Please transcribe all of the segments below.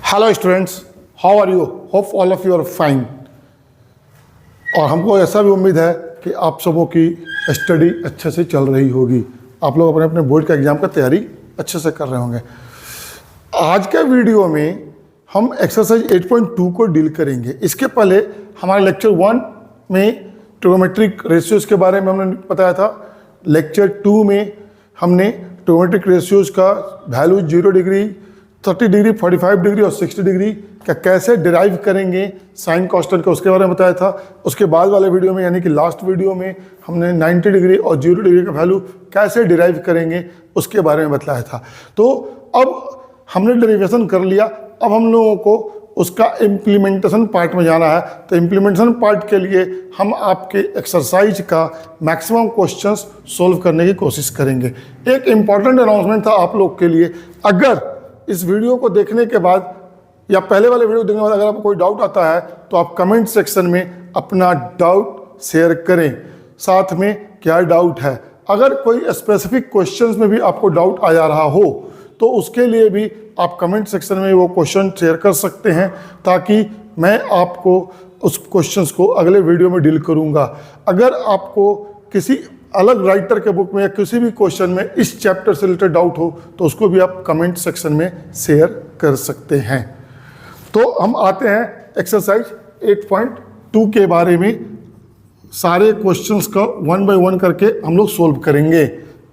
Hello students, how are you? Hope all of you are fine. और हमको ऐसा भी उम्मीद है कि आप सबों की स्टडी अच्छे से चल रही होगी। आप लोग अपने अपने बोर्ड का एग्ज़ाम का तैयारी अच्छे से कर रहे होंगे। आज के वीडियो में हम एक्सरसाइज 8.2 को डील करेंगे। इसके पहले हमारे लेक्चर 1 में ट्रिग्नोमेट्रिक रेशियोज के बारे में हमने बताया था। लेक्चर 2 में हमने ट्रिग्नोमेट्रिक रेशियोज का वैल्यू 0 डिग्री, 30 डिग्री, 45 डिग्री और 60 डिग्री का कैसे डिराइव करेंगे साइन कांस्टेंट का, उसके बारे में बताया था। उसके बाद वाले वीडियो में यानी कि लास्ट वीडियो में हमने 90 डिग्री और 0 डिग्री का वैल्यू कैसे डिराइव करेंगे उसके बारे में बताया था। तो अब हमने डेरिवेशन कर लिया, अब हम लोगों को उसका इम्प्लीमेंटेशन पार्ट में जाना है। तो इम्प्लीमेंटेशन पार्ट के लिए हम आपके एक्सरसाइज का मैक्सिमम क्वेश्चंस सोल्व करने की कोशिश करेंगे। एक इम्पॉर्टेंट अनाउंसमेंट था आप लोग के लिए, अगर इस वीडियो को देखने के बाद या पहले वाले वीडियो देखने के बाद अगर आपको कोई डाउट आता है तो आप कमेंट सेक्शन में अपना डाउट शेयर करें, साथ में क्या डाउट है। अगर कोई स्पेसिफिक क्वेश्चंस में भी आपको डाउट आ जा रहा हो तो उसके लिए भी आप कमेंट सेक्शन में वो क्वेश्चन शेयर कर सकते हैं, ताकि मैं आपको उस क्वेश्चंस को अगले वीडियो में डील करूंगा। अगर आपको किसी अलग राइटर के बुक में या किसी भी क्वेश्चन में इस चैप्टर से रिलेटेड डाउट हो तो उसको भी आप कमेंट सेक्शन में शेयर कर सकते हैं। तो हम आते हैं एक्सरसाइज 8.2 के बारे में। सारे क्वेश्चंस का 1 बाय 1 करके हम लोग सोल्व करेंगे।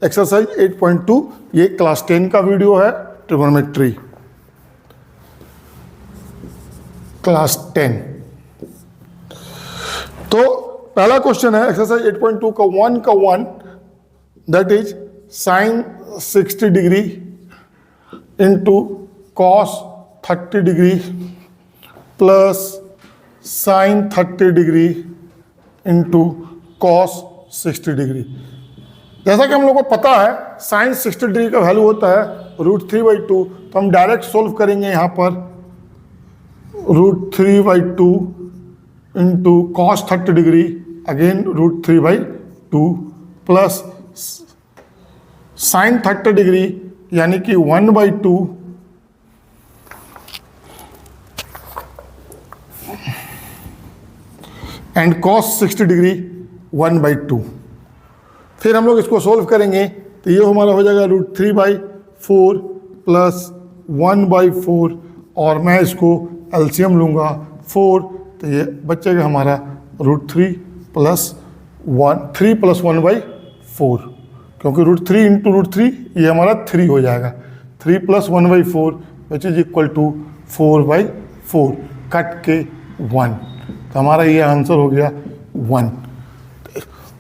एक्सरसाइज 8.2 ये क्लास 10 का वीडियो है, ट्रिग्नोमेट्री क्लास 10। तो पहला क्वेश्चन है एक्सरसाइज 8.2 का 1 that is sine 60 degree into cos 30 degree plus sign 30 degree into cos 60 degree. जैसा कि हम लोग को पता है साइन 60 डिग्री का वैल्यू होता है √3/2, तो हम डायरेक्ट सोल्व करेंगे यहाँ पर। √3/2 into cos 30 degree again √3/2 plus sign 30 degree यानी कि 1/2 एंड कॉस 60 डिग्री 1/2। फिर हम लोग इसको सोल्व करेंगे तो ये हमारा हो जाएगा √3/4 प्लस 1/4 और मैं इसको एलसीएम लूँगा 4, तो ये बचेगा हमारा √3 + 1, 3 + 1/4, क्योंकि √3 इंटू √3 ये हमारा 3 हो जाएगा। 3 + 1/4 which is equal to 4/4 cut के 1, तो हमारा ये आंसर हो गया 1।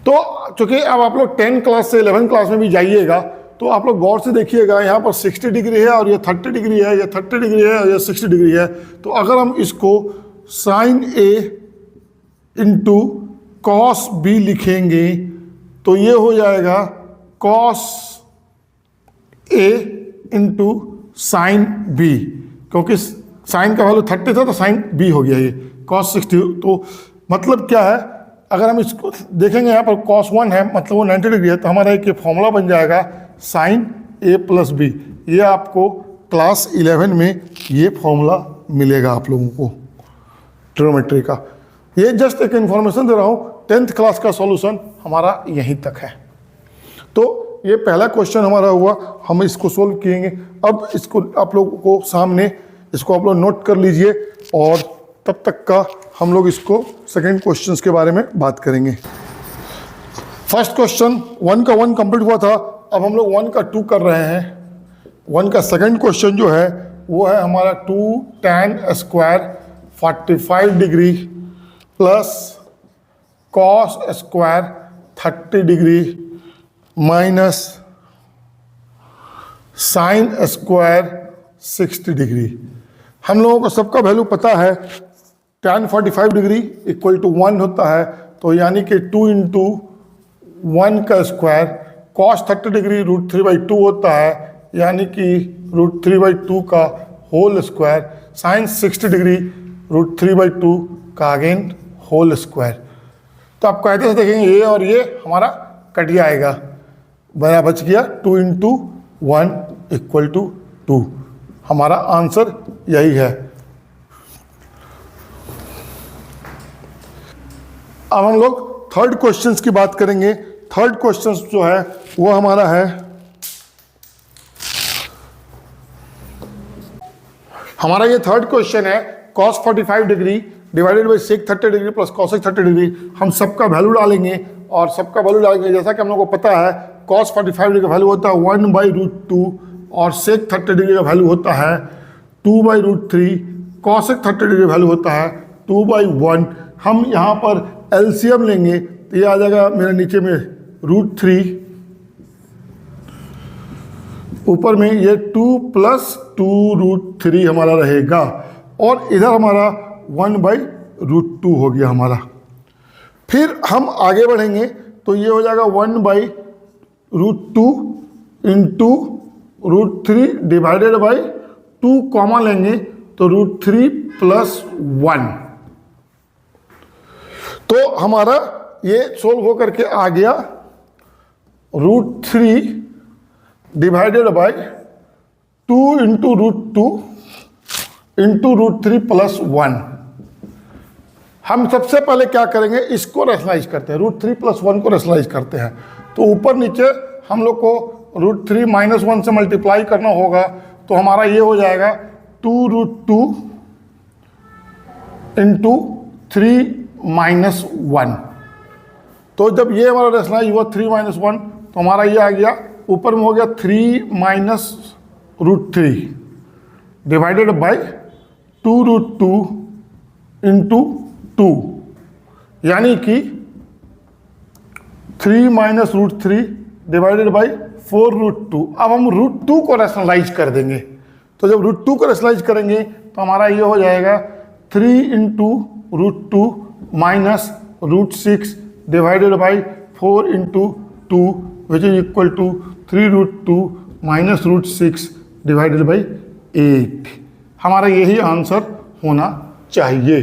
तो चूंकि अब आप लोग 10 क्लास से 11 क्लास में भी जाइएगा तो आप लोग गौर से देखिएगा, यहाँ पर 60 डिग्री है और ये 30 डिग्री है, ये 30 डिग्री है और ये 60 डिग्री है। तो अगर हम इसको साइन ए इंटू कॉस बी लिखेंगे तो ये हो जाएगा cos A into sine B, क्योंकि साइन का वैल्यू 30 था तो साइन बी हो गया ये कॉस 60। तो मतलब क्या है, अगर हम इसको देखेंगे यहाँ पर cos 1 है मतलब वो 90 डिग्री है, तो हमारा एक फॉर्मूला बन जाएगा साइन ए प्लस बी। ये आपको क्लास 11 में ये फॉर्मूला मिलेगा आप लोगों को ट्रिग्नोमेट्री का। ये जस्ट एक इन्फॉर्मेशन दे रहा हूँ, 10th क्लास का सॉल्यूशन हमारा यहीं तक है। तो ये पहला क्वेश्चन हमारा हुआ, हम इसको सोल्व किएंगे। अब इसको आप लोगों को सामने इसको आप लोग नोट कर लीजिए और तब तक का हम लोग इसको सेकेंड क्वेश्चंस के बारे में बात करेंगे। फर्स्ट क्वेश्चन 1 का 1 कंप्लीट हुआ था, अब हम लोग 1 का 2 कर रहे हैं। 1 का सेकेंड क्वेश्चन जो है वो है हमारा 2 tan square 45 degree plus cos square 30 degree minus sine square 60 degree. हम लोगों को सबका वैल्यू पता है, tan 45 डिग्री इक्वल टू 1 होता है, तो यानी कि 2 इंटू 1 का स्क्वायर, कॉस 30 डिग्री √3/2 होता है, यानी कि √3/2 का होल स्क्वायर, साइन 60 डिग्री √3/2 का अगेन होल स्क्वायर। तो आप कहते से देखेंगे ये और ये हमारा कट जाएगा, बच गया 2 इंटू 1 इक्वल टू 2। हमारा आंसर यही है। अब हम लोग थर्ड क्वेश्चंस की बात करेंगे। थर्ड क्वेश्चंस जो है वो हमारा है, हमारा ये थर्ड क्वेश्चन है cos 45 degree divided by sec 30 degree plus cosec 30 degree. हम सबका वैल्यू डालेंगे और सबका वैल्यू डालेंगे, जैसा कि हम लोग को पता है cos 45 डिग्री का वैल्यू होता है 1/√2 और sec 30 डिग्री का वैल्यू होता है 2/√3, cosec 30 डिग्री का वैल्यू होता है 2/1। हम यहाँ पर एलसीएम लेंगे तो ये आ जाएगा मेरे नीचे में √3, ऊपर में ये 2 + 2√3 हमारा रहेगा और इधर हमारा 1/√2 हो गया हमारा। फिर हम आगे बढ़ेंगे तो ये हो जाएगा 1/√2 इंटू √3 डिवाइडेड बाई 2 कॉमा लेंगे तो √3 + 1। तो हमारा ये सोल्व हो करके आ गया √3 डिवाइडेड बाई 2 इंटू √2 इंटू √3 + 1। हम सबसे पहले क्या करेंगे, इसको रेशनलाइज करते हैं, √3 + 1 को रेशनलाइज करते हैं। तो ऊपर नीचे हम लोग को √3 - 1 से मल्टीप्लाई करना होगा तो हमारा ये हो जाएगा 2√2 इंटू 3 - 1। तो जब ये हमारा रेशनलाइज हुआ 3 - 1 तो हमारा ये आ गया, ऊपर में हो गया 3 - √3 डिवाइडेड बाई 2√2 इंटू 2, यानी कि 3 - √3 डिवाइडेड बाई 4√2। अब हम √2 को रेशनलाइज कर देंगे। तो जब √2 को रेशनलाइज करेंगे तो हमारा ये हो जाएगा 3 into √2 minus √6 divided by 4 into 2 which is equal to 3√2 minus √6 divided by 8। हमारा यही आंसर होना चाहिए।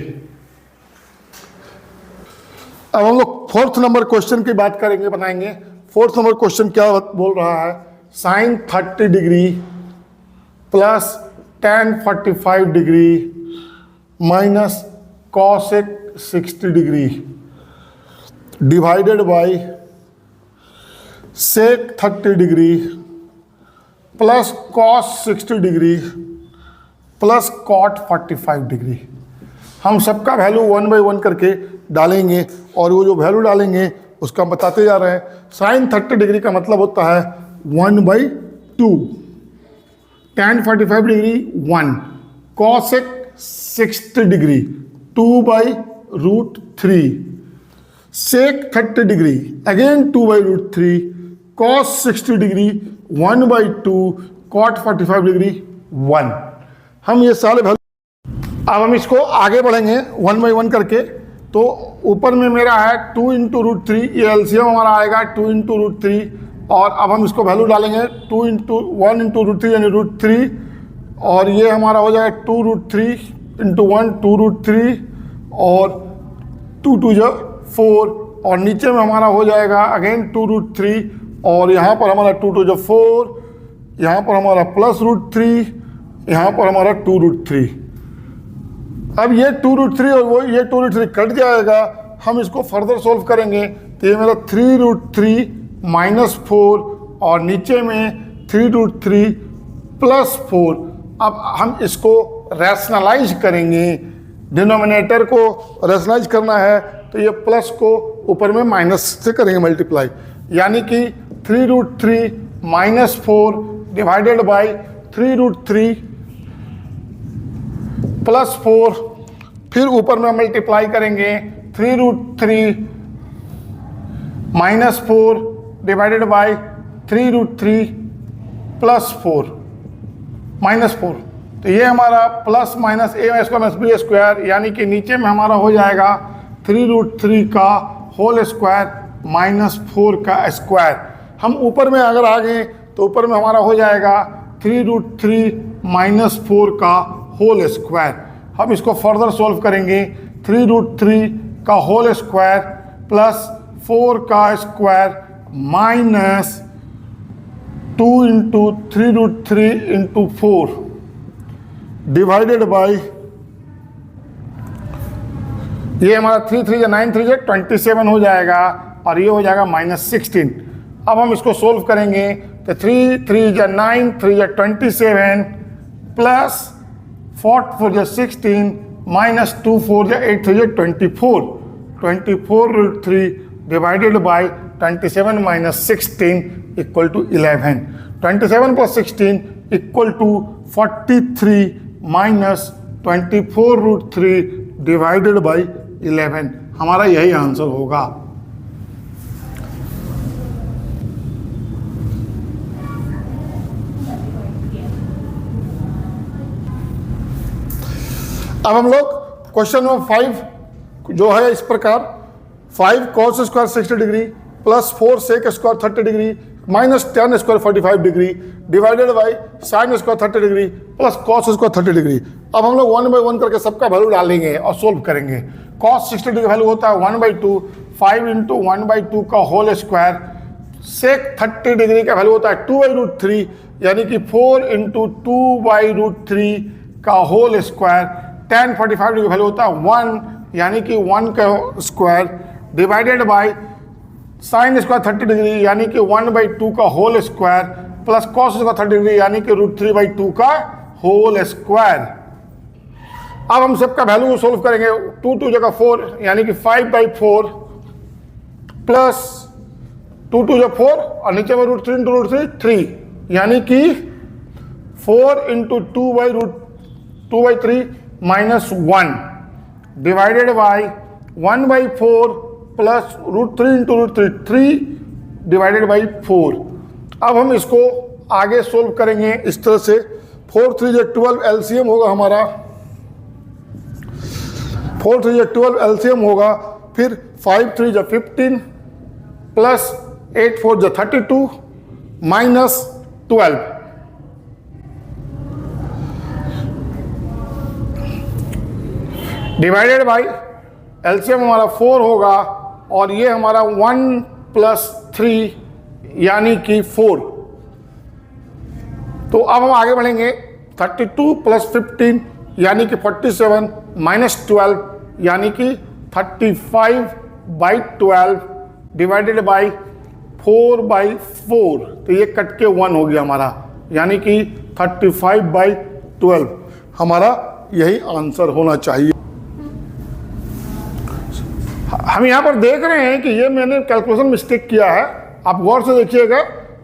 अब हम लोग फोर्थ नंबर क्वेश्चन की बात करेंगे, बनाएंगे। फोर्थ नंबर क्वेश्चन क्या बोल रहा है, sin 30 degree plus tan 45 degree minus cosec 60 degree divided by sec 30 degree plus cos 60 degree plus cot 45 degree. हम सबका वैल्यू 1/1 करके डालेंगे और वो जो वैल्यू डालेंगे उसका हम बताते जा रहे हैं। sin 30 डिग्री का मतलब होता है 1/2, tan 45 degree 1, cosec 60 degree 2/√3, sec 30 degree again 2/√3, cos 60 degree 1/2, cot 45 degree 1। हम ये सारे वैल्यू, अब हम इसको आगे बढ़ेंगे 1/1 करके। तो ऊपर में मेरा है 2 इंटू √3, ये एलसीएम हमारा आएगा 2 इंटू √3 और अब हम इसको वैल्यू डालेंगे 1 इंटू √3 यानी √3 और ये हमारा हो जाएगा 2√3 इंटू 1 2√3 और 2 2 जो 4 और नीचे में हमारा हो जाएगा अगेन 2√3 और यहाँ पर हमारा 2 2 जो 4, यहाँ पर हमारा प्लस √3, यहाँ पर हमारा 2√3। अब ये 2√3 और वो ये 2√3 कट जाएगा। हम इसको फर्दर सोल्व करेंगे तो ये मेरा 3√3 माइनस 4 और नीचे में 3√3 प्लस 4। अब हम इसको रैशनलाइज करेंगे, डिनोमिनेटर को रैशनलाइज करना है तो ये प्लस को ऊपर में माइनस से करेंगे मल्टीप्लाई, यानी कि 3√3 माइनस 4 डिवाइडेड बाई 3√3 प्लस 4, फिर ऊपर में मल्टीप्लाई करेंगे 3√3 minus 4 divided by 3√3 plus 4 minus 4। तो ये हमारा plus minus a square b square, यानी कि नीचे में हमारा हो जाएगा 3√3 का होल स्क्वायर माइनस 4 का स्क्वायर। हम ऊपर में अगर आ गए तो ऊपर में हमारा हो जाएगा 3√3 माइनस 4 का होल स्क्वायर। हम इसको फर्दर सोल्व करेंगे 3√3 का होल स्क्वायर प्लस 4 का square minus 2 into 3√3 into 4 divided by, ये हमारा 3 3 9 3 27 हो जाएगा और ये हो जाएगा -16। अब हम इसको सोल्व करेंगे तो 3 3 9 3 27 plus 4 4 16 minus 2 4 8 3 24, 24√3 divided by 27 minus 16 equal to 11। 27 plus 16 equal to 43 minus 24√3 divided by 11। हमारा यही आंसर होगा। अब हम लोग क्वेश्चन नंबर 5 जो है इस प्रकार, 5 cos square 60 degree plus 4 sec square 30 degree minus 10 square 45 degree divided by sine square 30 degree plus cos square 30 degree. अब हम लोग 1 बाई 1 करके सबका वैल्यू डालेंगे और सोल्व करेंगे। कॉस 60 डिग्री वैल्यू होता है 1/2, 5 इंटू 1/2 का होल स्क्वायर। सेक 30 डिग्री का वैल्यू होता है 2/√3 यानी कि 4 इंटू 2/√3 का whole square. tan 45 degree value होता है 1 यानी कि 1 का square divided by sine square 30 degree यानी कि 1/2 का whole square plus cos square 30 degree यानी कि √3/2 का होल स्क्वायर। अब हम सबका वैल्यू सोल्व करेंगे। 2 2 जगह 4 यानी कि 5/4 प्लस 2 2 जगह 4 और नीचे में √3 इंटू √3 3 यानी कि 4 into 2/3 minus 1 divided by 1/4 plus √3 into √3 3 divided by 4। अब हम इसको आगे सोल्व करेंगे इस तरह से। 4 3 12 एलसीएम होगा हमारा, 4 3 12 एलसीएम होगा। फिर 5 3 15 plus 8 4 32 minus 12 divided by LCM हमारा 4 होगा और ये हमारा 1 प्लस 3 यानी कि 4। तो अब हम आगे बढ़ेंगे। 32 प्लस 15 यानी कि 47 माइनस 12 यानी कि 35/12 डिवाइडेड बाई 4/4। तो ये कट के 1 हो गया हमारा यानी कि 35/12 हमारा यही आंसर होना चाहिए। हम यहाँ पर देख रहे हैं कि ये मैंने कैलकुलेशन मिस्टेक किया है। आप गौर से देखिएगा,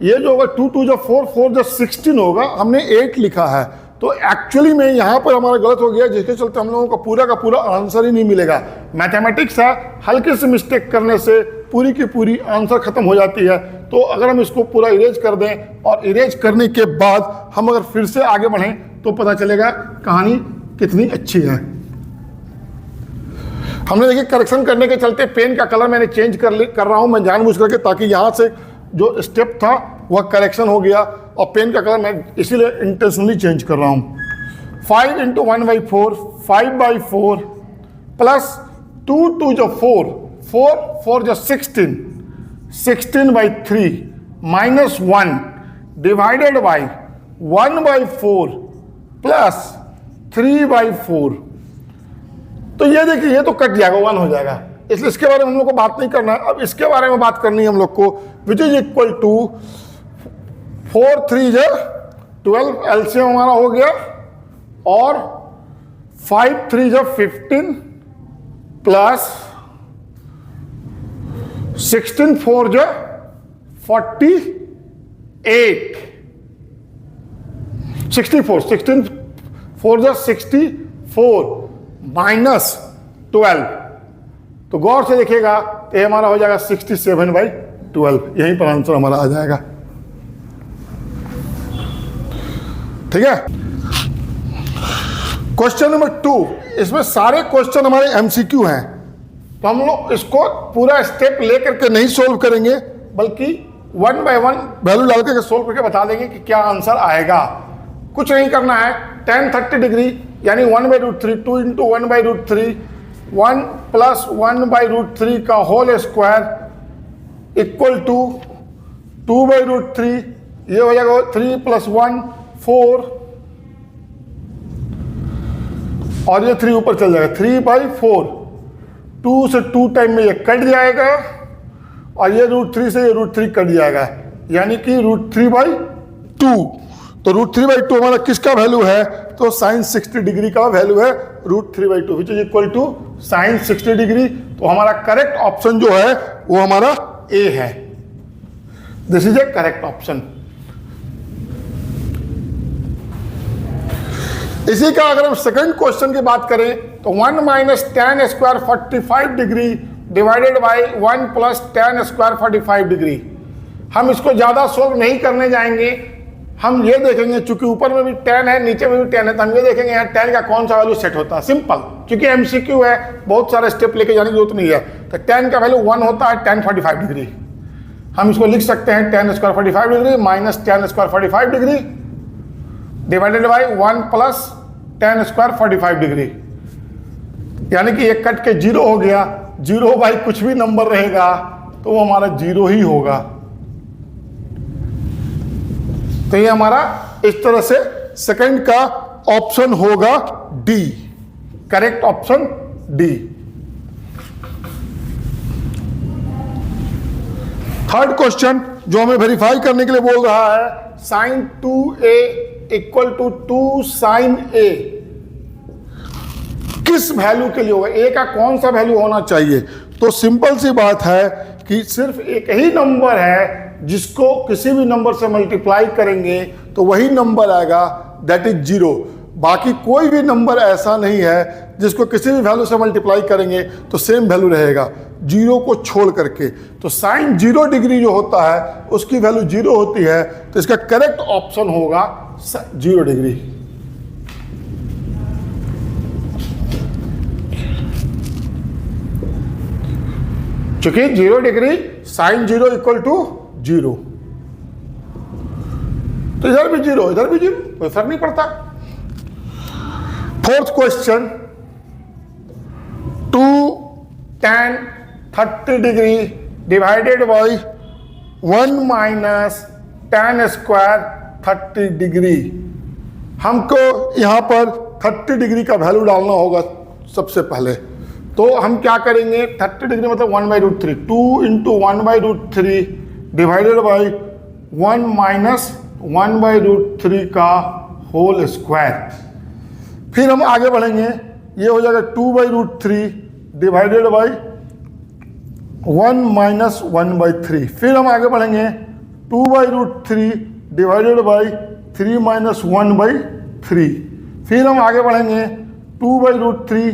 ये जो होगा 2 2 4 4 16 होगा, हमने 8 लिखा है। तो एक्चुअली में यहाँ पर हमारा गलत हो गया, जिसके चलते हम लोगों का पूरा आंसर ही नहीं मिलेगा। मैथमेटिक्स है, हल्के से मिस्टेक करने से पूरी की पूरी आंसर खत्म हो जाती है। तो अगर हम इसको पूरा इरेज कर दें और इरेज करने के बाद हम अगर फिर से आगे बढ़ें तो पता चलेगा कहानी कितनी अच्छी है। हमने देखिए करेक्शन करने के चलते पेन का कलर मैंने चेंज कर रहा हूं मैं जानबूझ करके, ताकि यहाँ से जो स्टेप था वह करेक्शन हो गया और पेन का कलर मैं इसीलिए इंटेंशनली चेंज कर रहा हूँ। 5 इंटू 1/4 5/4 प्लस 2 2 जो 4 4 4 जो 16 16/3 माइनस 1 डिवाइडेड बाई 1/4 प्लस 3/4। तो ये देखिए, ये तो कट जाएगा, 1 हो जाएगा, इसलिए इसके बारे में हम लोग को बात नहीं करना है। अब इसके बारे में बात करनी है हम लोग को, which is equal to 4 3 12 LCM हमारा हो गया और 5 3 15 प्लस 16 4 48 64 16 4 64 माइनस 12। तो गौर से देखिएगा, ये हमारा हो जाएगा 67/12। यहीं पर आंसर हमारा आ जाएगा। ठीक है। क्वेश्चन नंबर 2, इसमें सारे क्वेश्चन हमारे एमसीक्यू हैं, तो हम लोग इसको पूरा स्टेप लेकर के नहीं सोल्व करेंगे, बल्कि 1 बाय 1 वैल्यू डाल करके सोल्व करके बता देंगे कि क्या आंसर आएगा। कुछ नहीं करना है। tan 30 डिग्री यानी 1/√3 2 इंटू 1/√3 1 प्लस 1/√3 का होल स्क्वायर इक्वल टू 2/√3, ये हो जाएगा 3 + 1 4 और ये 3 ऊपर चल जाएगा, 3/4, 2 से 2 टाइम में ये कट जाएगा और ये √3 से ये √3 कट जाएगा, यानी कि √3/2। तो √3/2 हमारा किसका वैल्यू है? तो साइन 60 डिग्री का वैल्यू है √3/2 which is equal to sine 60 degree. तो हमारा करेक्ट ऑप्शन जो है वो हमारा ए है। This is A correct option. इसी का अगर हम सेकंड क्वेश्चन की बात करें तो 1 - tan square 45 degree divided by 1 + tan square 45 degree. हम इसको ज्यादा सोल्व नहीं करने जाएंगे, हम ये देखेंगे चूंकि ऊपर में भी tan है नीचे में भी tan है, तो हम ये देखेंगे यहाँ tan का कौन सा वैल्यू सेट होता है। सिंपल, क्योंकि MCQ है, बहुत सारे स्टेप लेके जाने की जरूरत नहीं है। तो tan का वैल्यू 1 होता है tan 45 डिग्री। हम इसको लिख सकते हैं tan square 45 degree minus tan square 45 degree divided by 1 + tan square 45 degree, यानी कि ये कट के 0 हो गया। 0 बाई कुछ भी नंबर रहेगा तो वो हमारा 0 ही होगा। तो ये हमारा इस तरह से सेकंड का ऑप्शन होगा D, correct option D. Third question जो हमें वेरीफाई करने के लिए बोल रहा है, sin 2a = 2 sin a किस वैल्यू के लिए होगा? a का कौन सा वैल्यू होना चाहिए? तो सिंपल सी बात है कि सिर्फ एक ही नंबर है जिसको किसी भी नंबर से मल्टीप्लाई करेंगे तो वही नंबर आएगा, दैट इज 0। बाकी कोई भी नंबर ऐसा नहीं है जिसको किसी भी वैल्यू से मल्टीप्लाई करेंगे तो सेम वैल्यू रहेगा, 0 को छोड़ करके। तो साइन 0 डिग्री जो होता है उसकी वैल्यू 0 होती है, तो इसका करेक्ट ऑप्शन होगा 0 डिग्री। चूंकि 0 डिग्री साइन 0 = 0, तो इधर भी 0 इधर भी 0, कोई फर्क नहीं पड़ता। Fourth question, 2 tan 30 degree divided by 1 - tan square 30 degree. हमको यहां पर 30 डिग्री का वैल्यू डालना होगा सबसे पहले। तो हम क्या करेंगे, 30 डिग्री मतलब 1/√3, 2 × 1/√3 डिवाइडेड बाई 1 - 1/√3 का होल स्क्वायर। फिर हम आगे बढ़ेंगे, ये हो जाएगा 2/√3 डिवाइडेड बाई 1 - 1/3। फिर हम आगे बढ़ेंगे 2/√3 डिवाइडेड बाई 3 - 1/3। फिर हम आगे बढ़ेंगे 2/√3,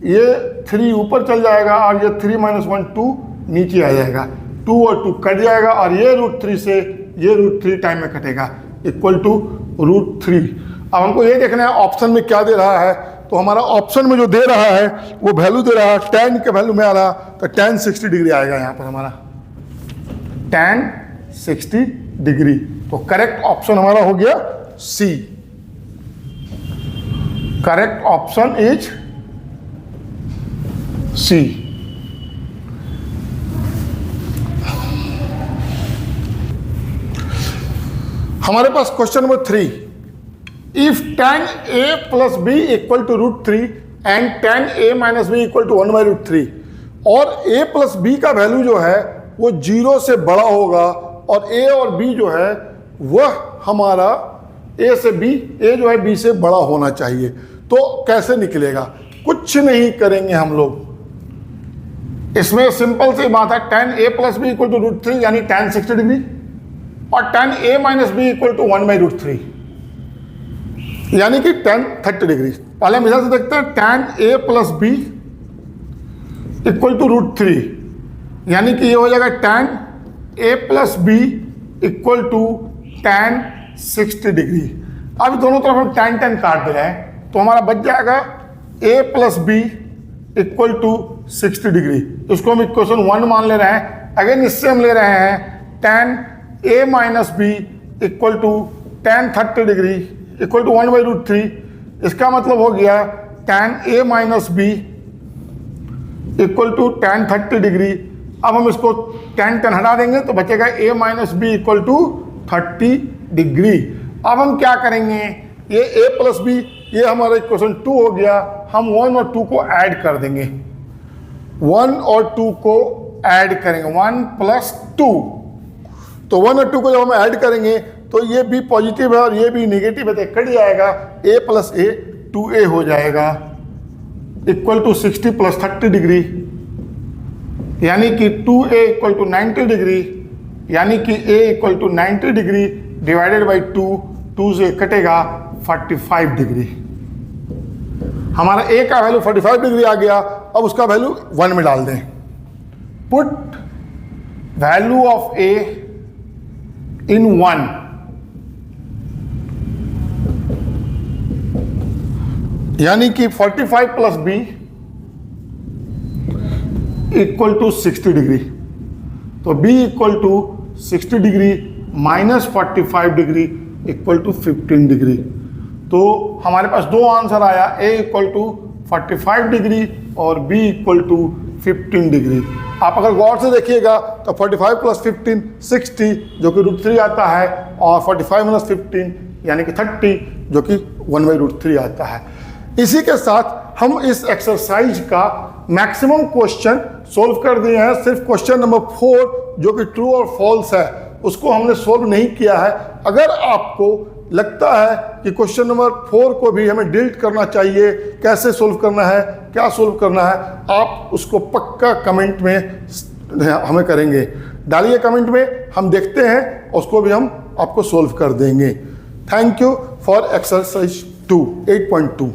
ये 3 ऊपर चल जाएगा और ये 3 - 1 2 नीचे आ जाएगा, 2 और 2 कट जाएगा और ये √3 से ये √3 टाइम में कटेगा इक्वल टू √3। अब हमको ये देखना है ऑप्शन में क्या दे रहा है। तो हमारा ऑप्शन में जो दे रहा है वो वैल्यू दे रहा है tan के वैल्यू में आ रहा, तो tan 60 डिग्री आएगा यहाँ पर हमारा, tan 60 डिग्री। तो करेक्ट ऑप्शन हमारा हो गया C. Correct option is C. हमारे पास question number 3, if tan a + b = √3 and tan a - b = 1/√3 और a + b का वैल्यू जो है वो 0 से बड़ा होगा और a और b जो है वह हमारा a से b, a जो है b से बड़ा होना चाहिए। तो कैसे निकलेगा? कुछ नहीं करेंगे हम लोग, इसमें सिंपल सी बात है, tan a + b = √3 यानी tan 60 डिग्री और tan a - b = 1/√3 यानी कि tan 30 डिग्री। पहले हम इधर से देखते हैं, tan a + b = √3 यानी कि ये हो जाएगा tan a + b = tan 60 degree. अब दोनों तरफ हम tan काट दे रहे हैं तो हमारा बच जाएगा a + b = 60 डिग्री। इसको हम इक्वेशन 1 मान ले रहे हैं। अगेन इससे हम ले रहे हैं tan a - b = tan 30 degree = 1/√3। इसका मतलब हो गया tan a - b = tan 30 degree. अब हम इसको tan हटा देंगे तो बचेगा a - b = 30 डिग्री। अब हम क्या करेंगे, ये a + b ये हमारा इक्वेशन 2 हो गया, हम 1 और 2 को ऐड कर देंगे, 1 और 2 को ऐड करेंगे, 1 प्लस 2। तो 1 और 2 को जब हम ऐड करेंगे तो ये भी पॉजिटिव है और ये भी नेगेटिव है, तो कट जाएगा, a प्लस a 2a हो जाएगा इक्वल टू 60 प्लस 30 डिग्री, यानी कि 2a इक्वल टू 90 डिग्री, यानी कि a equal to 90 degree divided by 2 से कटेगा 45 डिग्री। हमारा a का वैल्यू 45 डिग्री आ गया। अब उसका वैल्यू 1 में डाल दें। Put value of a in 1, यानी कि 45 plus b equal to 60 degree. तो b equal to 60 degree minus 45 degree equal to 15 degree. तो हमारे पास दो आंसर आया, a इक्वल टू 45 डिग्री और b इक्वल टू 15 डिग्री। आप अगर गौर से देखिएगा तो 45 प्लस 15 60 जो कि √3 आता है, और 45 माइनस 15 यानी कि 30 जो कि 1/√3 आता है। इसी के साथ हम इस एक्सरसाइज का मैक्सिमम क्वेश्चन सोल्व कर दिए हैं। सिर्फ क्वेश्चन नंबर 4 जो कि ट्रू और फॉल्स है उसको हमने सोल्व नहीं किया है। अगर आपको लगता है कि क्वेश्चन नंबर 4 को भी हमें डिलीट करना चाहिए, कैसे सोल्व करना है, क्या सोल्व करना है, आप उसको पक्का कमेंट में हमें करेंगे, डालिए कमेंट में, हम देखते हैं, उसको भी हम आपको सोल्व कर देंगे। Thank you for exercise 2 8.2।